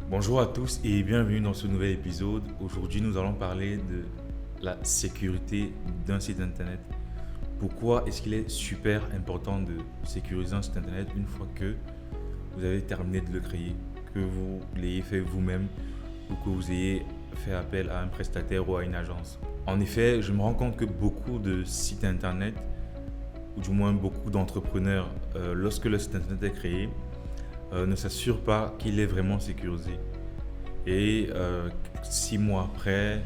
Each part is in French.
Bonjour à tous et bienvenue dans ce nouvel épisode. Aujourd'hui, nous allons parler de la sécurité d'un site internet. Pourquoi est-ce qu'il est super important de sécuriser un site internet une fois que vous avez terminé de le créer, que vous l'ayez fait vous-même ou que vous ayez fait appel à un prestataire ou à une agence. En effet, je me rends compte que beaucoup de sites internet, ou du moins beaucoup d'entrepreneurs, lorsque le site internet est créé, ne s'assure pas qu'il est vraiment sécurisé. Et 6 mois après,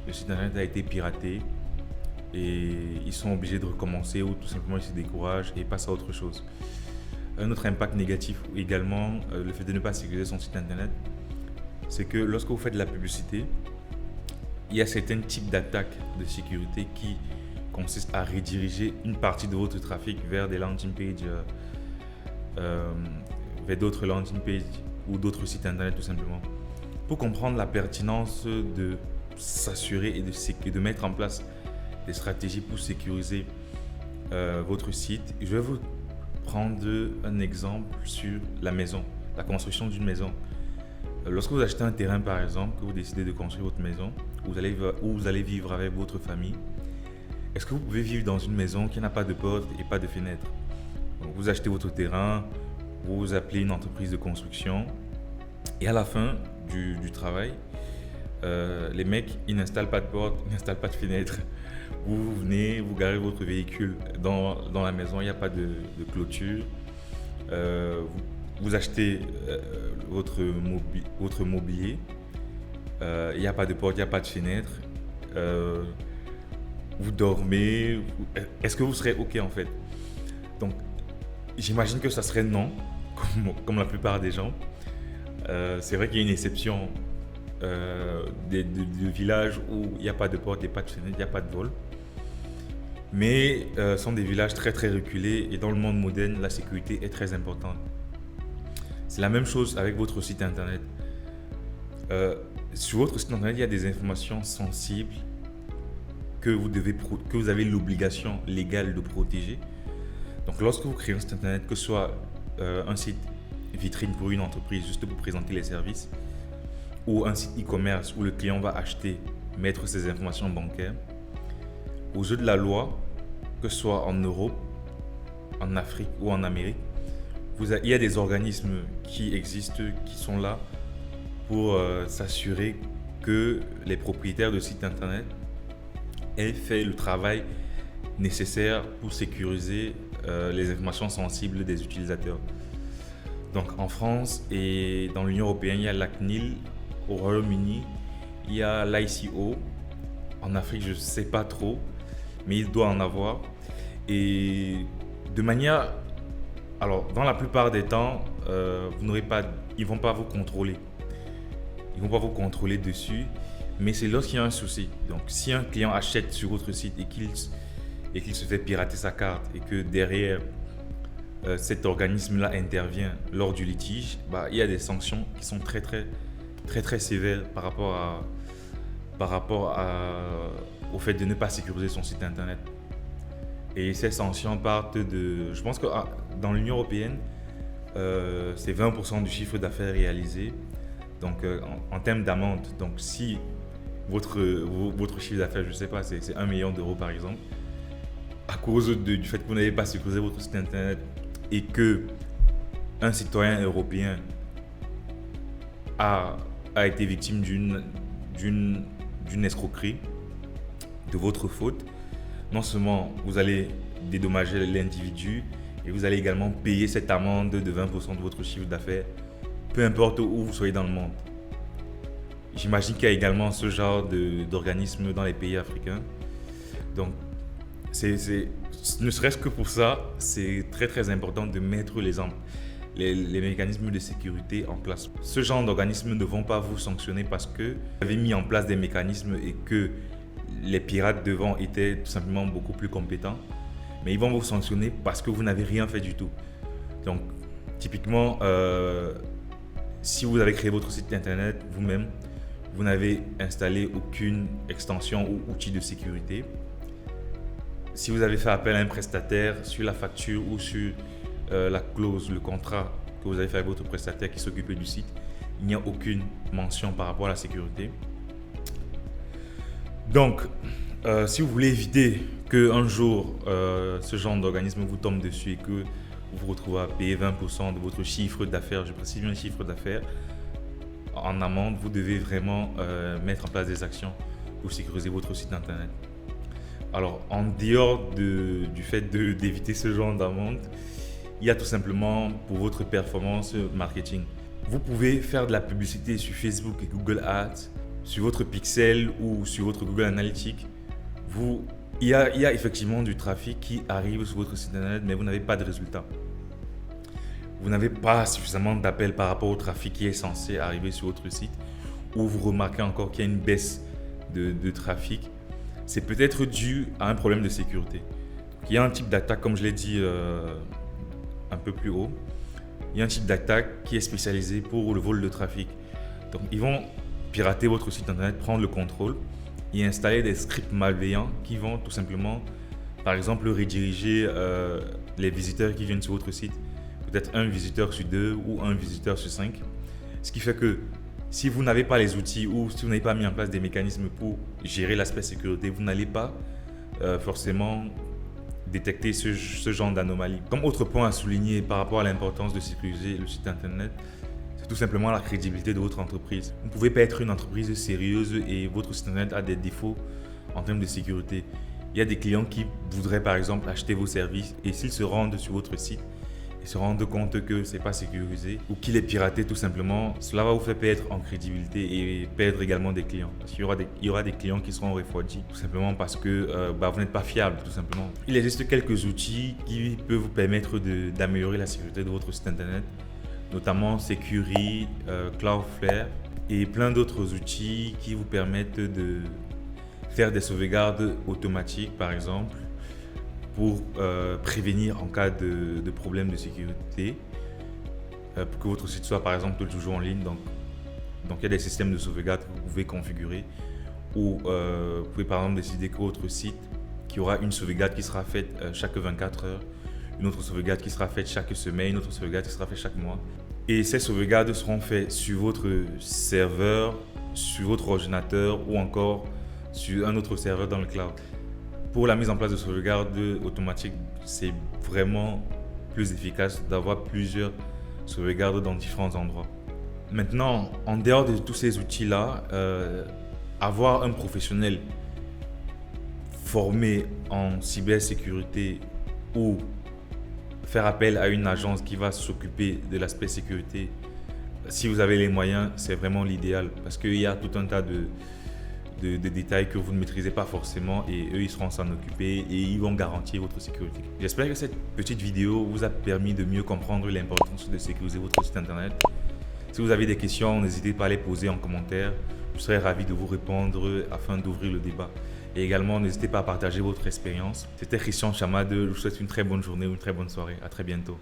le site internet a été piraté et ils sont obligés de recommencer ou tout simplement ils se découragent et passent à autre chose. Un autre impact négatif également, le fait de ne pas sécuriser son site internet, c'est que lorsque vous faites de la publicité, il y a certains types d'attaques de sécurité qui consistent à rediriger une partie de votre trafic vers des landing pages, vers d'autres landing pages ou d'autres sites internet tout simplement. Pour comprendre la pertinence de s'assurer et de mettre en place des stratégies pour sécuriser votre site, je vais vous prendre un exemple sur la maison, la construction d'une maison. Lorsque vous achetez un terrain par exemple, que vous décidez de construire votre maison, où vous allez vivre avec votre famille, est-ce que vous pouvez vivre dans une maison qui n'a pas de porte et pas de fenêtre? Donc, vous achetez votre terrain, vous appelez une entreprise de construction et à la fin du travail, les mecs, ils n'installent pas de porte, ils n'installent pas de fenêtre. Vous venez, vous garez votre véhicule dans la maison, il n'y a pas de clôture. Vous achetez votre mobilier, il n'y a pas de porte, il n'y a pas de fenêtre. Vous dormez. Est-ce que vous serez OK en fait? Donc, j'imagine que ça serait non, comme la plupart des gens. C'est vrai qu'il y a une exception de villages où il n'y a pas de porte, il n'y a pas de fenêtre, il n'y a pas de vol. Mais ce sont des villages très très reculés et dans le monde moderne, la sécurité est très importante. C'est la même chose avec votre site internet. Sur votre site internet, il y a des informations sensibles que vous avez l'obligation légale de protéger. Donc lorsque vous créez un site internet, que ce soit un site vitrine pour une entreprise juste pour présenter les services, ou un site e-commerce où le client va acheter, mettre ses informations bancaires, aux yeux de la loi, que ce soit en Europe, en Afrique ou en Amérique, il y a des organismes qui existent, qui sont là pour s'assurer que les propriétaires de sites internet aient fait le travail nécessaire pour sécuriser les informations sensibles des utilisateurs. Donc en France et dans l'Union européenne, il y a la CNIL. Au Royaume-Uni, il y a l'ICO. En Afrique, je ne sais pas trop, mais il doit en avoir. Et de manière... Alors, dans la plupart des temps, ils ne vont pas vous contrôler. Ils ne vont pas vous contrôler dessus, mais c'est lorsqu'il y a un souci. Donc, si un client achète sur votre site et qu'il se fait pirater sa carte et que derrière, cet organisme-là intervient lors du litige, il y a des sanctions qui sont très sévères par rapport au fait de ne pas sécuriser son site internet. Et ces sanctions partent de... Je pense que dans l'Union européenne, c'est 20% du chiffre d'affaires réalisé. Donc en termes d'amende, donc si votre chiffre d'affaires, je ne sais pas, c'est 1 million d'euros par exemple, à cause du fait que vous n'avez pas sécurisé votre site internet et que un citoyen européen a été victime d'une escroquerie de votre faute, non seulement vous allez dédommager l'individu et vous allez également payer cette amende de 20% de votre chiffre d'affaires, peu importe où vous soyez dans le monde. J'imagine qu'il y a également ce genre d'organisme dans les pays africains. Donc, ne serait-ce que pour ça, c'est très important de mettre les mécanismes de sécurité en place. Ce genre d'organismes ne vont pas vous sanctionner parce que vous avez mis en place des mécanismes et que les pirates devant étaient tout simplement beaucoup plus compétents. Mais ils vont vous sanctionner parce que vous n'avez rien fait du tout. Donc, typiquement, si vous avez créé votre site internet vous-même, vous n'avez installé aucune extension ou outil de sécurité. Si vous avez fait appel à un prestataire sur la facture ou sur la clause, le contrat que vous avez fait avec votre prestataire qui s'occupait du site il n'y a aucune mention par rapport à la sécurité. Donc, si vous voulez éviter qu'un jour, ce genre d'organisme vous tombe dessus et que vous vous retrouvez à payer 20% de votre chiffre d'affaires, je précise bien chiffre d'affaires, en amende, vous devez vraiment mettre en place des actions pour sécuriser votre site internet. Alors, en dehors du fait d'éviter ce genre d'amende, il y a tout simplement pour votre performance marketing. Vous pouvez faire de la publicité sur Facebook et Google Ads, sur votre Pixel ou sur votre Google Analytics. Il y a effectivement du trafic qui arrive sur votre site internet, mais vous n'avez pas de résultats. Vous n'avez pas suffisamment d'appels par rapport au trafic qui est censé arriver sur votre site, ou vous remarquez encore qu'il y a une baisse de trafic. C'est peut-être dû à un problème de sécurité. Il y a un type d'attaque, comme je l'ai dit un peu plus haut, il y a un type d'attaque qui est spécialisé pour le vol de trafic. Donc, ils vont pirater votre site internet, prendre le contrôle et installer des scripts malveillants qui vont tout simplement, par exemple, rediriger les visiteurs qui viennent sur votre site. Peut-être un visiteur sur 2 ou un visiteur sur 5. Ce qui fait que si vous n'avez pas les outils ou si vous n'avez pas mis en place des mécanismes pour gérer l'aspect sécurité, vous n'allez pas forcément détecter ce genre d'anomalie. Comme autre point à souligner par rapport à l'importance de sécuriser le site internet, c'est tout simplement la crédibilité de votre entreprise. Vous ne pouvez pas être une entreprise sérieuse et votre site internet a des défauts en termes de sécurité. Il y a des clients qui voudraient par exemple acheter vos services et s'ils se rendent sur votre site, et se rendre compte que ce n'est pas sécurisé ou qu'il est piraté tout simplement, cela va vous faire perdre en crédibilité et perdre également des clients. Parce qu'il y aura des clients qui seront refroidis tout simplement parce que vous n'êtes pas fiable tout simplement. Il existe quelques outils qui peuvent vous permettre d'améliorer la sécurité de votre site internet, notamment Securi, Cloudflare et plein d'autres outils qui vous permettent de faire des sauvegardes automatiques par exemple, pour prévenir en cas de problème de sécurité, pour que votre site soit par exemple toujours en ligne. Donc il y a des systèmes de sauvegarde que vous pouvez configurer, ou vous pouvez par exemple décider que votre site, qu'il y aura une sauvegarde qui sera faite chaque 24 heures, une autre sauvegarde qui sera faite chaque semaine, une autre sauvegarde qui sera faite chaque mois. Et ces sauvegardes seront faites sur votre serveur, sur votre ordinateur ou encore sur un autre serveur dans le cloud. Pour la mise en place de sauvegarde automatique, c'est vraiment plus efficace d'avoir plusieurs sauvegardes dans différents endroits. Maintenant, en dehors de tous ces outils-là, avoir un professionnel formé en cybersécurité ou faire appel à une agence qui va s'occuper de l'aspect sécurité, si vous avez les moyens, c'est vraiment l'idéal parce qu'il y a tout un tas de détails que vous ne maîtrisez pas forcément et eux ils seront s'en occuper et ils vont garantir votre sécurité. J'espère que cette petite vidéo vous a permis de mieux comprendre l'importance de sécuriser votre site internet. Si vous avez des questions, n'hésitez pas à les poser en commentaire. Je serai ravi de vous répondre afin d'ouvrir le débat. Et également, n'hésitez pas à partager votre expérience. C'était Christian Chamade. Je vous souhaite une très bonne journée ou une très bonne soirée. À très bientôt.